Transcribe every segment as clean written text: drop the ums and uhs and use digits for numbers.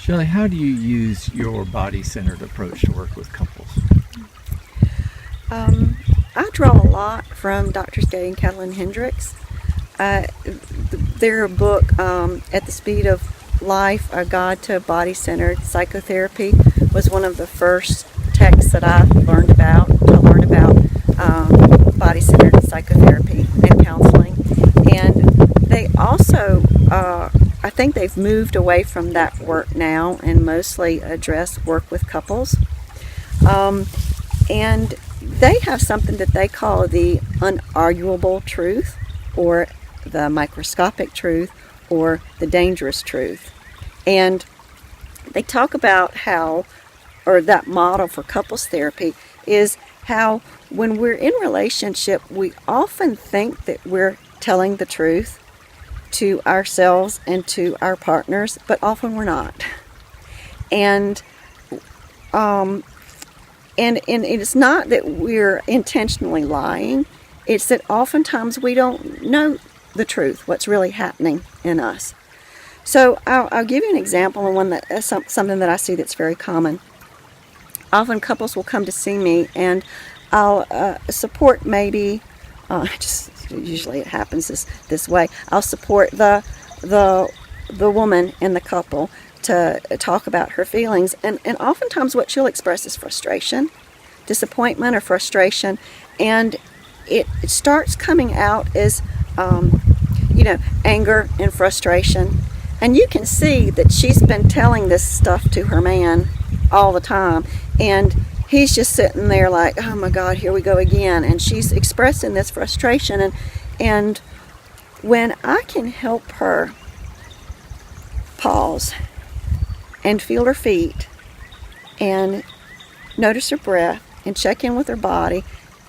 Shelley, how do you use your body-centered approach to work with couples? I draw a lot from Drs. Gay and Catalin Hendricks. Their book, At the Speed of Life, A Guide to Body-Centered Psychotherapy, was one of the first texts that I learned about body-centered psychotherapy and counseling. And they also, I think they've moved away from that work now and mostly address work with couples. And they have something that they call the unarguable truth, or the microscopic truth, or the dangerous truth. And they talk about how, or that model for couples therapy is how when we're in relationship, we often think that we're telling the truth to ourselves and to our partners, but often we're not. And it's not that we're intentionally lying. It's that oftentimes we don't know the truth, what's really happening in us. So I'll give you an example of one that something that I see that's very common. Often couples will come to see me, and I'll support maybe. Usually it happens this way. I'll support the woman in the couple to talk about her feelings, and oftentimes what she'll express is frustration, disappointment, or frustration, and it starts coming out as anger and frustration, and you can see that she's been telling this stuff to her man all the time, and he's just sitting there like, oh my God, here we go again, and she's expressing this frustration, and when I can help her pause and feel her feet and notice her breath and check in with her body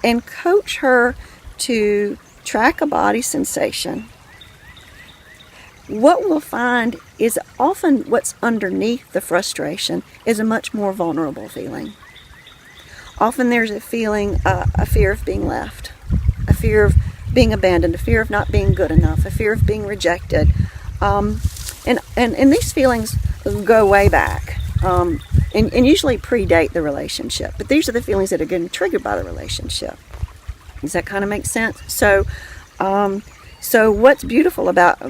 and coach her to track a body sensation, what we'll find is often what's underneath the frustration is a much more vulnerable feeling. Often there's a feeling, a fear of being left, a fear of being abandoned, a fear of not being good enough, a fear of being rejected. And these feelings go way back and usually predate the relationship. But these are the feelings that are getting triggered by the relationship. Does that kind of make sense? So what's beautiful about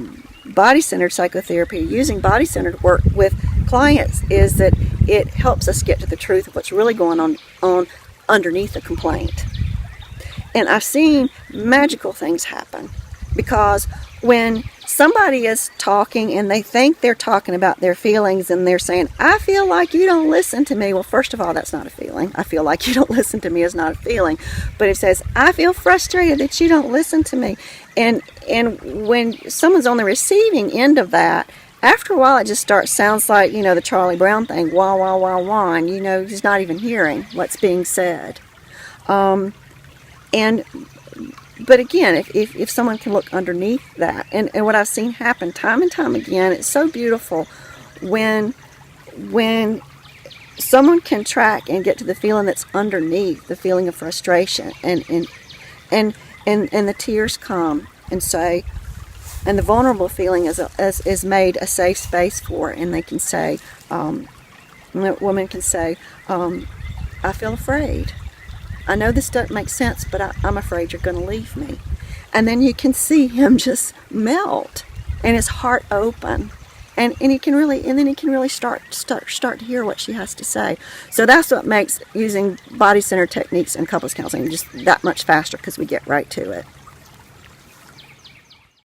body-centered psychotherapy, using body-centered work with clients, is that it helps us get to the truth of what's really going on underneath the complaint. And I've seen magical things happen, because when somebody is talking and they think they're talking about their feelings and they're saying, I feel like you don't listen to me. Well, first of all, that's not a feeling. I feel like you don't listen to me is not a feeling. But it says, I feel frustrated that you don't listen to me. And when someone's on the receiving end of that, after a while it just sounds like, the Charlie Brown thing, wah, wah, wah, wah, and he's not even hearing what's being said. But again, if someone can look underneath that, and what I've seen happen time and time again, it's so beautiful when someone can track and get to the feeling that's underneath, the feeling of frustration, and the tears come and say, and the vulnerable feeling is made a safe space for it, and they can say, the woman can say, I feel afraid. I know this doesn't make sense, but I'm afraid you're going to leave me. And then you can see him just melt and his heart open, and he can really start to hear what she has to say. So that's what makes using body-centered techniques and couples counseling just that much faster, because we get right to it.